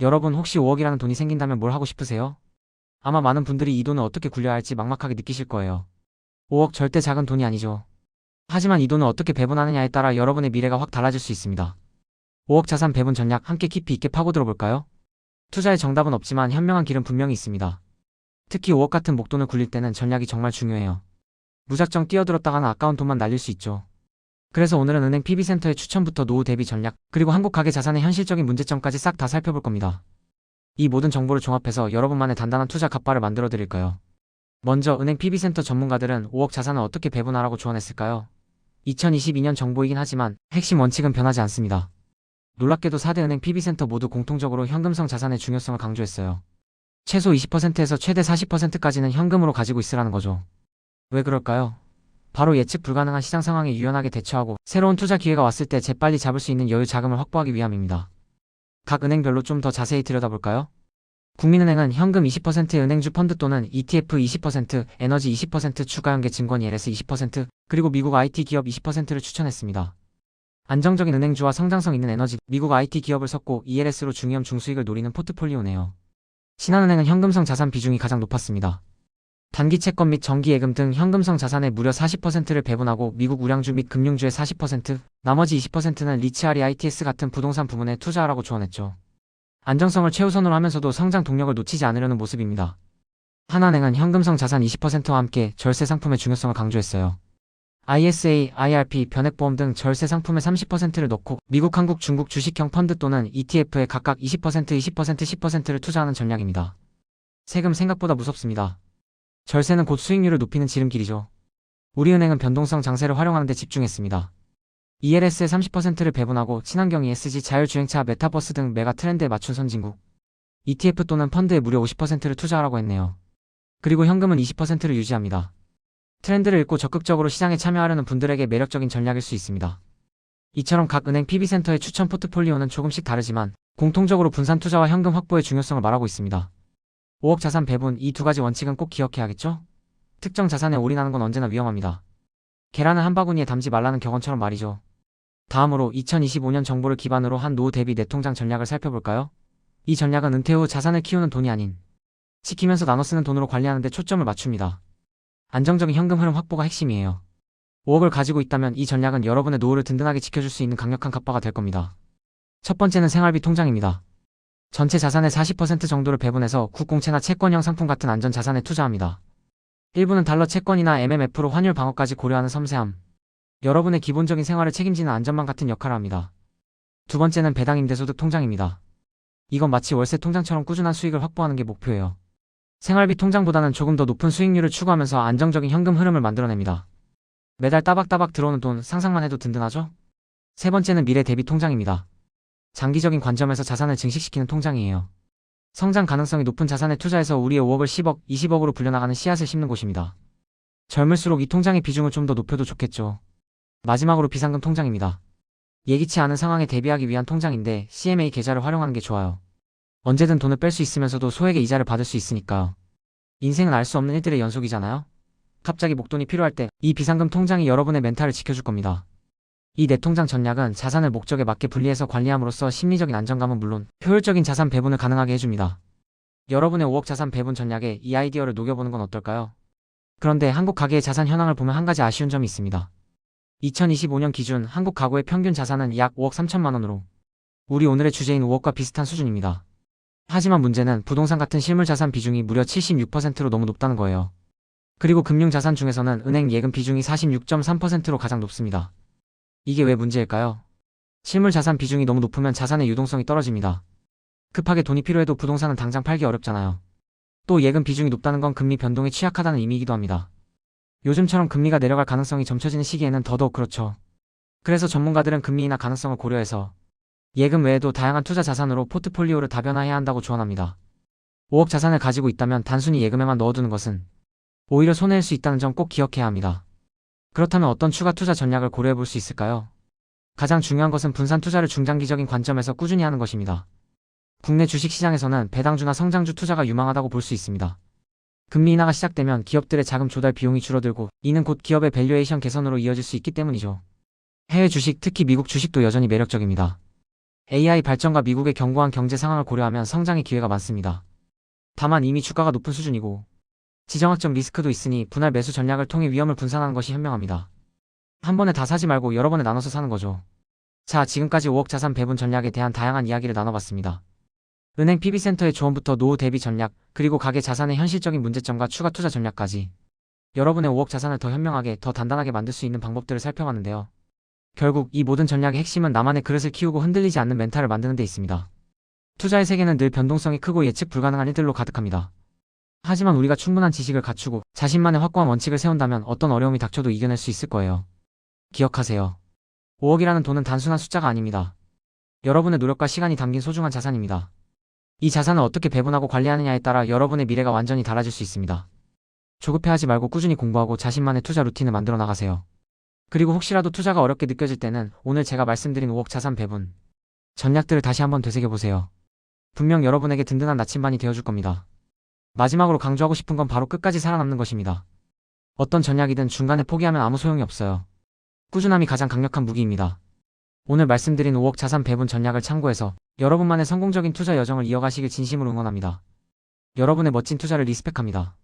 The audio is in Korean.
여러분 혹시 5억이라는 돈이 생긴다면 뭘 하고 싶으세요? 아마 많은 분들이 이 돈을 어떻게 굴려야 할지 막막하게 느끼실 거예요. 5억 절대 작은 돈이 아니죠. 하지만 이 돈을 어떻게 배분하느냐에 따라 여러분의 미래가 확 달라질 수 있습니다. 5억 자산 배분 전략 함께 깊이 있게 파고들어 볼까요? 투자의 정답은 없지만 현명한 길은 분명히 있습니다. 특히 5억 같은 목돈을 굴릴 때는 전략이 정말 중요해요. 무작정 뛰어들었다가는 아까운 돈만 날릴 수 있죠. 그래서 오늘은 은행 PB센터의 추천부터 노후 대비 전략, 그리고 한국 가계 자산의 현실적인 문제점까지 싹 다 살펴볼 겁니다. 이 모든 정보를 종합해서 여러분만의 단단한 투자 갓바를 만들어 드릴 거예요. 먼저 은행 PB센터 전문가들은 5억 자산을 어떻게 배분하라고 조언했을까요? 2022년 정보이긴 하지만 핵심 원칙은 변하지 않습니다. 놀랍게도 4대 은행 PB센터 모두 공통적으로 현금성 자산의 중요성을 강조했어요. 최소 20%에서 최대 40%까지는 현금으로 가지고 있으라는 거죠. 왜 그럴까요? 바로 예측 불가능한 시장 상황에 유연하게 대처하고 새로운 투자 기회가 왔을 때 재빨리 잡을 수 있는 여유 자금을 확보하기 위함입니다. 각 은행별로 좀 더 자세히 들여다볼까요? 국민은행은 현금 20%의 은행주 펀드 또는 ETF 20%, 에너지 20%, 추가연계 증권 ELS 20%, 그리고 미국 IT 기업 20%를 추천했습니다. 안정적인 은행주와 성장성 있는 에너지, 미국 IT 기업을 섞고 ELS로 중위험 중수익을 노리는 포트폴리오네요. 신한은행은 현금성 자산 비중이 가장 높았습니다. 단기 채권 및 정기예금 등 현금성 자산의 무려 40%를 배분하고 미국 우량주 및 금융주의 40%, 나머지 20%는 리츠아리 ITS 같은 부동산 부문에 투자하라고 조언했죠. 안정성을 최우선으로 하면서도 성장 동력을 놓치지 않으려는 모습입니다. 하나은행은 현금성 자산 20%와 함께 절세 상품의 중요성을 강조했어요. ISA, IRP, 변액보험 등 절세 상품의 30%를 넣고 미국, 한국, 중국 주식형 펀드 또는 ETF에 각각 20%, 20%, 10%를 투자하는 전략입니다. 세금 생각보다 무섭습니다. 절세는 곧 수익률을 높이는 지름길이죠. 우리은행은 변동성 장세를 활용하는 데 집중했습니다. ELS의 30%를 배분하고 친환경 ESG, 자율주행차, 메타버스 등 메가 트렌드에 맞춘 선진국 ETF 또는 펀드에 무려 50%를 투자하라고 했네요. 그리고 현금은 20%를 유지합니다. 트렌드를 읽고 적극적으로 시장에 참여하려는 분들에게 매력적인 전략일 수 있습니다. 이처럼 각 은행 PB센터의 추천 포트폴리오는 조금씩 다르지만 공통적으로 분산 투자와 현금 확보의 중요성을 말하고 있습니다. 5억 자산 배분, 이 두 가지 원칙은 꼭 기억해야겠죠? 특정 자산에 올인하는 건 언제나 위험합니다. 계란을 한 바구니에 담지 말라는 격언처럼 말이죠. 다음으로 2025년 정보를 기반으로 한 노후 대비 내통장 전략을 살펴볼까요? 이 전략은 은퇴 후 자산을 키우는 돈이 아닌 지키면서 나눠 쓰는 돈으로 관리하는 데 초점을 맞춥니다. 안정적인 현금 흐름 확보가 핵심이에요. 5억을 가지고 있다면 이 전략은 여러분의 노후를 든든하게 지켜줄 수 있는 강력한 갓바가 될 겁니다. 첫 번째는 생활비 통장입니다. 전체 자산의 40% 정도를 배분해서 국공채나 채권형 상품 같은 안전 자산에 투자합니다. 일부는 달러 채권이나 MMF로 환율 방어까지 고려하는 섬세함. 여러분의 기본적인 생활을 책임지는 안전망 같은 역할을 합니다. 두 번째는 배당 임대소득 통장입니다. 이건 마치 월세 통장처럼 꾸준한 수익을 확보하는 게 목표예요. 생활비 통장보다는 조금 더 높은 수익률을 추구하면서 안정적인 현금 흐름을 만들어냅니다. 매달 따박따박 들어오는 돈 상상만 해도 든든하죠? 세 번째는 미래 대비 통장입니다. 장기적인 관점에서 자산을 증식시키는 통장이에요. 성장 가능성이 높은 자산에 투자해서 우리의 5억을 10억, 20억으로 불려나가는 씨앗을 심는 곳입니다. 젊을수록 이 통장의 비중을 좀 더 높여도 좋겠죠. 마지막으로 비상금 통장입니다. 예기치 않은 상황에 대비하기 위한 통장인데 CMA 계좌를 활용하는 게 좋아요. 언제든 돈을 뺄 수 있으면서도 소액의 이자를 받을 수 있으니까요. 인생은 알 수 없는 일들의 연속이잖아요. 갑자기 목돈이 필요할 때 이 비상금 통장이 여러분의 멘탈을 지켜줄 겁니다. 이 내통장 전략은 자산을 목적에 맞게 분리해서 관리함으로써 심리적인 안정감은 물론 효율적인 자산 배분을 가능하게 해줍니다. 여러분의 5억 자산 배분 전략에 이 아이디어를 녹여보는 건 어떨까요? 그런데 한국 가계의 자산 현황을 보면 한 가지 아쉬운 점이 있습니다. 2025년 기준 한국 가구의 평균 자산은 약 5억 3천만 원으로 우리 오늘의 주제인 5억과 비슷한 수준입니다. 하지만 문제는 부동산 같은 실물 자산 비중이 무려 76%로 너무 높다는 거예요. 그리고 금융자산 중에서는 은행 예금 비중이 46.3%로 가장 높습니다. 이게 왜 문제일까요? 실물 자산 비중이 너무 높으면 자산의 유동성이 떨어집니다. 급하게 돈이 필요해도 부동산은 당장 팔기 어렵잖아요. 또 예금 비중이 높다는 건 금리 변동에 취약하다는 의미이기도 합니다. 요즘처럼 금리가 내려갈 가능성이 점쳐지는 시기에는 더더욱 그렇죠. 그래서 전문가들은 금리 인하 가능성을 고려해서 예금 외에도 다양한 투자 자산으로 포트폴리오를 다변화해야 한다고 조언합니다. 5억 자산을 가지고 있다면 단순히 예금에만 넣어두는 것은 오히려 손해일 수 있다는 점 꼭 기억해야 합니다. 그렇다면 어떤 추가 투자 전략을 고려해 볼 수 있을까요? 가장 중요한 것은 분산 투자를 중장기적인 관점에서 꾸준히 하는 것입니다. 국내 주식시장에서는 배당주나 성장주 투자가 유망하다고 볼 수 있습니다. 금리 인하가 시작되면 기업들의 자금 조달 비용이 줄어들고 이는 곧 기업의 밸류에이션 개선으로 이어질 수 있기 때문이죠. 해외 주식, 특히 미국 주식도 여전히 매력적입니다. AI 발전과 미국의 견고한 경제 상황을 고려하면 성장의 기회가 많습니다. 다만 이미 주가가 높은 수준이고 지정학적 리스크도 있으니 분할 매수 전략을 통해 위험을 분산하는 것이 현명합니다. 한 번에 다 사지 말고 여러 번에 나눠서 사는 거죠. 자, 지금까지 5억 자산 배분 전략에 대한 다양한 이야기를 나눠봤습니다. 은행 PB센터의 조언부터 노후 대비 전략, 그리고 가계 자산의 현실적인 문제점과 추가 투자 전략까지 여러분의 5억 자산을 더 현명하게, 더 단단하게 만들 수 있는 방법들을 살펴봤는데요. 결국 이 모든 전략의 핵심은 나만의 그릇을 키우고 흔들리지 않는 멘탈을 만드는 데 있습니다. 투자의 세계는 늘 변동성이 크고 예측 불가능한 일들로 가득합니다. 하지만 우리가 충분한 지식을 갖추고 자신만의 확고한 원칙을 세운다면 어떤 어려움이 닥쳐도 이겨낼 수 있을 거예요. 기억하세요. 5억이라는 돈은 단순한 숫자가 아닙니다. 여러분의 노력과 시간이 담긴 소중한 자산입니다. 이 자산을 어떻게 배분하고 관리하느냐에 따라 여러분의 미래가 완전히 달라질 수 있습니다. 조급해하지 말고 꾸준히 공부하고 자신만의 투자 루틴을 만들어 나가세요. 그리고 혹시라도 투자가 어렵게 느껴질 때는 오늘 제가 말씀드린 5억 자산 배분 전략들을 다시 한번 되새겨보세요. 분명 여러분에게 든든한 나침반이 되어줄 겁니다. 마지막으로 강조하고 싶은 건 바로 끝까지 살아남는 것입니다. 어떤 전략이든 중간에 포기하면 아무 소용이 없어요. 꾸준함이 가장 강력한 무기입니다. 오늘 말씀드린 5억 자산 배분 전략을 참고해서 여러분만의 성공적인 투자 여정을 이어가시길 진심으로 응원합니다. 여러분의 멋진 투자를 리스펙합니다.